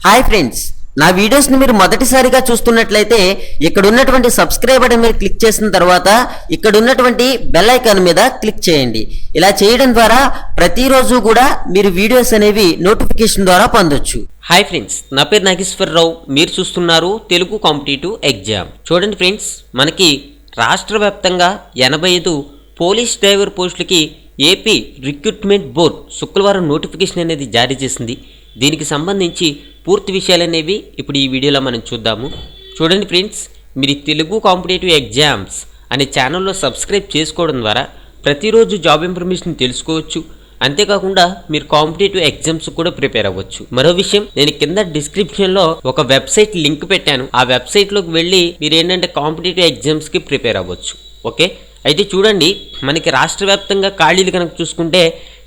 Hi friends, నా వీడియోస్ని మీరు మొదటిసారిగా చూస్తున్నట్లయితే ఇక్కడ ఉన్నటువంటి సబ్స్క్రైబ్ బటన్ మీద క్లిక్ చేసిన తర్వాత ఇక్కడ ఉన్నటువంటి బెల్ ఐకాన్ మీద క్లిక్ చేయండి. ఇలా చేయడం ద్వారా ప్రతిరోజు కూడా మీరు వీడియోస్ అనేవి నోటిఫికేషన్ ద్వారా పొందొచ్చు. హాయ్ ఫ్రెండ్స్, నా పేరు నాగేశ్వరరావు. మీరు చూస్తున్నారు తెలుగు కాంపిటేటివ్ ఎగ్జామ్. చూడండి ఫ్రెండ్స్, మనకి రాష్ట్ర వ్యాప్తంగా 85 పోలీస్ డ్రైవర్ పోస్టులకి ఏపీ రిక్రూట్మెంట్ బోర్డ్ శుక్రవారం నోటిఫికేషన్ అనేది జారీ చేసింది. దీనికి సంబంధించి పూర్తి విషయాలు అనేవి ఇప్పుడు ఈ వీడియోలో మనం చూద్దాము. చూడండి ఫ్రెండ్స్, మీరు తెలుగు కాంపిటేటివ్ ఎగ్జామ్స్ అనే ఛానల్లో సబ్స్క్రైబ్ చేసుకోవడం ద్వారా ప్రతిరోజు జాబ్ ఇన్ఫర్మేషన్ తెలుసుకోవచ్చు. అంతేకాకుండా మీరు కాంపిటేటివ్ ఎగ్జామ్స్ కూడా ప్రిపేర్ అవ్వచ్చు. మరో విషయం, నేను కింద డిస్క్రిప్షన్లో ఒక వెబ్సైట్ లింక్ పెట్టాను. ఆ వెబ్సైట్లోకి వెళ్ళి మీరు ఏంటంటే కాంపిటేటివ్ ఎగ్జామ్స్కి ప్రిపేర్ అవ్వచ్చు. ఓకే, అయితే చూడండి, మనకి రాష్ట్ర వ్యాప్తంగా ఖాళీలు కనుక చూసుకుంటే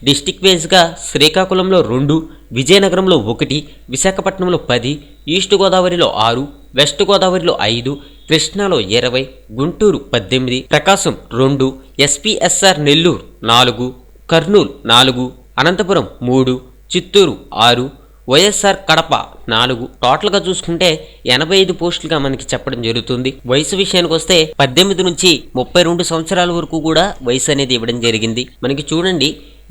డిస్టిక్ వైజ్గా శ్రీకాకుళంలో 2, విజయనగరంలో 1, విశాఖపట్నంలో 10, ఈస్ట్ గోదావరిలో 6, వెస్ట్ గోదావరిలో 5, కృష్ణాలో 20, గుంటూరు 18, ప్రకాశం 2, ఎస్పీఎస్ఆర్ నెల్లూరు 4, కర్నూలు 4, అనంతపురం 3, చిత్తూరు 6, వైఎస్ఆర్ కడప 4. టోటల్గా చూసుకుంటే 85 పోస్టులుగా మనకి చెప్పడం జరుగుతుంది. వయసు విషయానికి వస్తే 18 నుంచి 32 సంవత్సరాల వరకు కూడా వయసు అనేది ఇవ్వడం జరిగింది. మనకి చూడండి,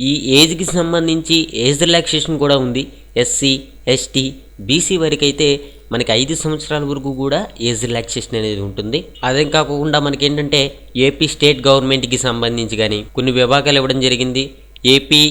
ఈ ఏజ్కి సంబంధించి ఏజ్ రిలాక్సేషన్ కూడా ఉంది. ఎస్సీ, ఎస్టీ, బీసీ వరకు అయితే మనకి 5 సంవత్సరాల వరకు కూడా ఏజ్ రిలాక్సేషన్ అనేది ఉంటుంది. అదే కాకుండా మనకి ఏంటంటే ఏపీ స్టేట్ గవర్నమెంట్కి సంబంధించి కానీ కొన్ని విభాగాలు ఇవ్వడం జరిగింది. ఏపీ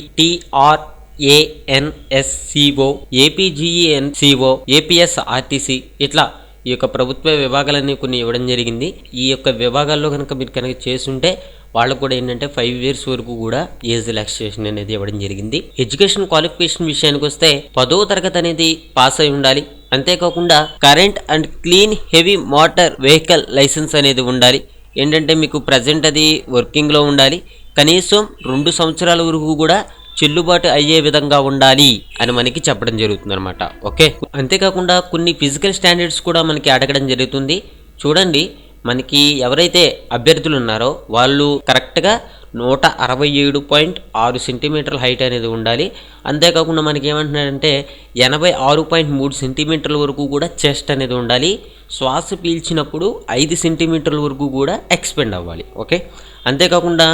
TRANSCO, APGENCO, APSRTC, ఇట్లా ఈ యొక్క ప్రభుత్వ విభాగాలన్నీ కొన్ని ఇవ్వడం జరిగింది. ఈ యొక్క విభాగాల్లో కనుక మీరు చేసుంటే వాళ్ళకు కూడా ఏంటంటే 5 years వరకు కూడా ఏజ్ రిలాక్సేషన్ అనేది ఇవ్వడం జరిగింది. ఎడ్యుకేషన్ క్వాలిఫికేషన్ విషయానికి వస్తే 10వ తరగతి అనేది పాస్ అయి ఉండాలి. అంతేకాకుండా current and clean heavy motor vehicle licence అనేది ఉండాలి. ఏంటంటే మీకు ప్రజెంట్ అది వర్కింగ్లో ఉండాలి. కనీసం 2 సంవత్సరాల వరకు కూడా చెల్లుబాటు అయ్యే విధంగా ఉండాలి అని మనకి చెప్పడం జరుగుతుంది అనమాట. ఓకే, అంతేకాకుండా కొన్ని ఫిజికల్ స్టాండర్డ్స్ కూడా మనకి అడగడం జరుగుతుంది. చూడండి, మనకి ఎవరైతే అభ్యర్థులు ఉన్నారో వాళ్ళు కరెక్ట్గా 167.6 సెంటీమీటర్ల హైట్ అనేది ఉండాలి. అంతేకాకుండా మనకి ఏమంటున్నారంటే 86.3 సెంటీమీటర్ల వరకు కూడా చెస్ట్ అనేది ఉండాలి. శ్వాస పీల్చినప్పుడు 5 సెంటీమీటర్ల వరకు కూడా ఎక్స్పెండ్ అవ్వాలి. ఓకే, అంతేకాకుండా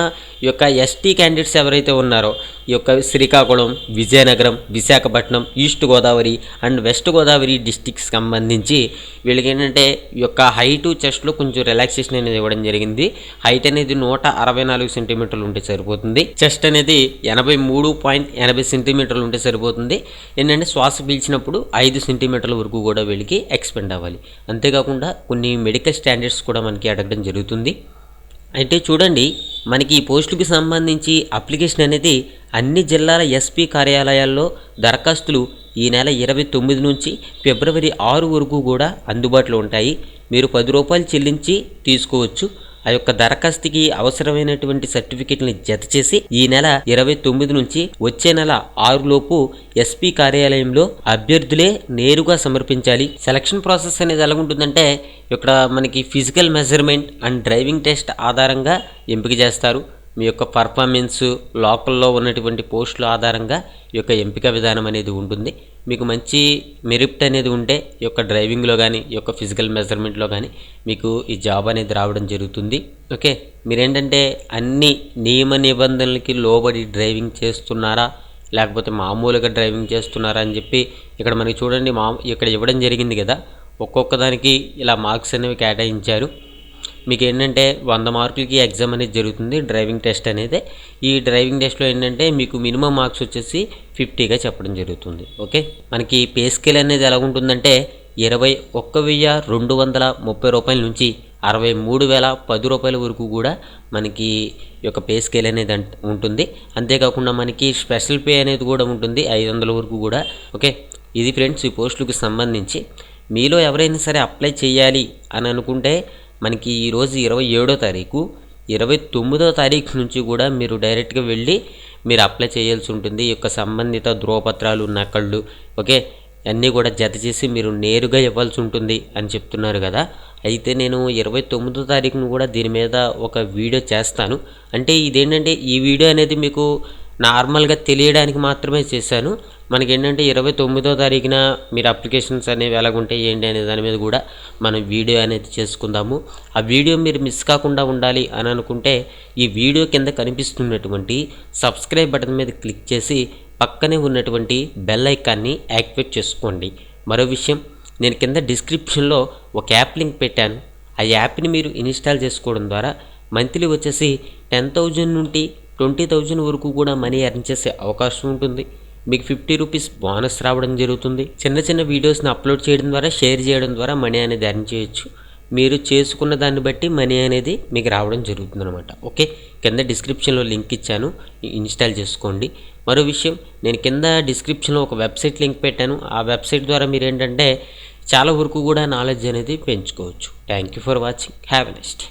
ఈ యొక్క ఎస్టీ క్యాండిడేట్స్ ఎవరైతే ఉన్నారో ఈ యొక్క Srikakulam, Vizianagaram, Visakhapatnam, east Godavari and west Godavari districts సంబంధించి వీళ్ళకి ఏంటంటే ఈ యొక్క హైటు చెస్ట్లో కొంచెం రిలాక్సేషన్ అనేది ఇవ్వడం జరిగింది. హైట్ అనేది 164 సెంటీమీటర్లు ఉంటే సరిపోతుంది. చెస్ట్ అనేది 83.80 సెంటీమీటర్లు ఉంటే సరిపోతుంది. ఏంటంటే శ్వాస పీల్చినప్పుడు 5 సెంటీమీటర్ల వరకు కూడా వీళ్ళకి ఎక్స్పెండ్ అవ్వాలి. అంతేకాకుండా కొన్ని మెడికల్ స్టాండర్డ్స్ కూడా మనకి అడగడం జరుగుతుంది. అయితే చూడండి, మనకి ఈ పోస్టులకు సంబంధించి అప్లికేషన్ అనేది అన్ని జిల్లాల ఎస్పీ కార్యాలయాల్లో దరఖాస్తులు ఈ నెల 29 నుంచి ఫిబ్రవరి 6 వరకు కూడా అందుబాటులో ఉంటాయి. మీరు 10 రూపాయలు చెల్లించి తీసుకోవచ్చు. ఆ యొక్క దరఖాస్తుకి అవసరమైనటువంటి సర్టిఫికెట్ని జత చేసి ఈ నెల 29 నుంచి వచ్చే నెల 6 లోపు ఎస్పీ కార్యాలయంలో అభ్యర్థులే నేరుగా సమర్పించాలి. సెలక్షన్ ప్రాసెస్ అనేది ఎలా ఉంటుందంటే ఇక్కడ మనకి physical measurement and driving test ఆధారంగా ఎంపిక చేస్తారు. మీ యొక్క పర్ఫార్మెన్స్, లోకల్లో ఉన్నటువంటి పోస్టుల ఆధారంగా ఈ యొక్క ఎంపిక విధానం అనేది ఉంటుంది. మీకు మంచి మెరిట్ అనేది ఉంటే ఈ యొక్క డ్రైవింగ్లో కానీ ఈ యొక్క ఫిజికల్ మెజర్మెంట్లో కానీ మీకు ఈ జాబ్ అనేది రావడం జరుగుతుంది. ఓకే, మీరేంటంటే అన్ని నియమ నిబంధనలకి లోబడి డ్రైవింగ్ చేస్తున్నారా లేకపోతే మామూలుగా డ్రైవింగ్ చేస్తున్నారా అని చెప్పి ఇక్కడ మనకి చూడండి, ఇక్కడ ఇవ్వడం జరిగింది కదా, ఒక్కొక్క దానికి ఇలా మార్క్స్ అనేవి కేటాయించారు. మీకు ఏంటంటే 100 మార్కులకి ఎగ్జామ్ అనేది జరుగుతుంది, డ్రైవింగ్ టెస్ట్ అనేది. ఈ డ్రైవింగ్ టెస్ట్లో ఏంటంటే మీకు మినిమం మార్క్స్ వచ్చేసి 50గా చెప్పడం జరుగుతుంది. ఓకే, మనకి పే స్కేల్ అనేది ఎలా ఉంటుందంటే 21,230 రూపాయల నుంచి 63,010 రూపాయల వరకు కూడా మనకి ఈ యొక్క పే స్కేల్ అనేది ఉంటుంది. అంతేకాకుండా మనకి స్పెషల్ పే అనేది కూడా ఉంటుంది 500 వరకు కూడా. ఓకే, ఇది ఫ్రెండ్స్ ఈ పోస్టులకు సంబంధించి. మీలో ఎవరైనా సరే అప్లై చేయాలి అని అనుకుంటే మనకి ఈరోజు 27వ తారీఖు, 29వ తారీఖు నుంచి కూడా మీరు డైరెక్ట్గా వెళ్ళి మీరు అప్లై చేయాల్సి ఉంటుంది. ఈ యొక్క సంబంధిత ధృవపత్రాలు, నకళ్ళు, ఓకే, అన్నీ కూడా జత చేసి మీరు నేరుగా ఇవ్వాల్సి ఉంటుంది అని చెప్తున్నారు కదా. అయితే నేను 29వ తారీఖును కూడా దీని మీద ఒక వీడియో చేస్తాను. అంటే ఇదేంటంటే ఈ వీడియో అనేది మీకు నార్మల్గా తెలియడానికి మాత్రమే చేశాను. మనకి ఏంటంటే 29వ తారీఖున మీరు అప్లికేషన్స్ అనేవి ఎలాగుంటాయి ఏంటి అనే దాని మీద కూడా మనం వీడియో అనేది చేసుకుందాము. ఆ వీడియో మీరు మిస్ కాకుండా ఉండాలి అని అనుకుంటే ఈ వీడియో కింద కనిపిస్తున్నటువంటి సబ్స్క్రైబ్ బటన్ మీద క్లిక్ చేసి పక్కనే ఉన్నటువంటి బెల్ ఐకాన్ని యాక్టివేట్ చేసుకోండి. మరో విషయం, నేను కింద డిస్క్రిప్షన్లో ఒక యాప్ లింక్ పెట్టాను. ఆ యాప్ని మీరు ఇన్స్టాల్ చేసుకోవడం ద్వారా మంత్లీ వచ్చేసి 10,000 నుండి 20,000 వరకు కూడా మనీ ఎర్న్ చేసే అవకాశం ఉంటుంది. మీకు 50 రూపీస్ బోనస్ రావడం జరుగుతుంది. చిన్న చిన్న వీడియోస్ని అప్లోడ్ చేయడం ద్వారా, షేర్ చేయడం ద్వారా మనీ అనేది ఎర్న్ చేయొచ్చు. మీరు చేసుకున్న దాన్ని బట్టి మనీ అనేది మీకు రావడం జరుగుతుంది అనమాట. ఓకే, కింద డిస్క్రిప్షన్లో లింక్ ఇచ్చాను, ఇన్స్టాల్ చేసుకోండి. మరో విషయం, నేను కింద డిస్క్రిప్షన్లో ఒక వెబ్సైట్ లింక్ పెట్టాను. ఆ వెబ్సైట్ ద్వారా మీరు ఏంటంటే చాలా వరకు కూడా నాలెడ్జ్ అనేది పెంచుకోవచ్చు. Thank you for watching. Have a nice day.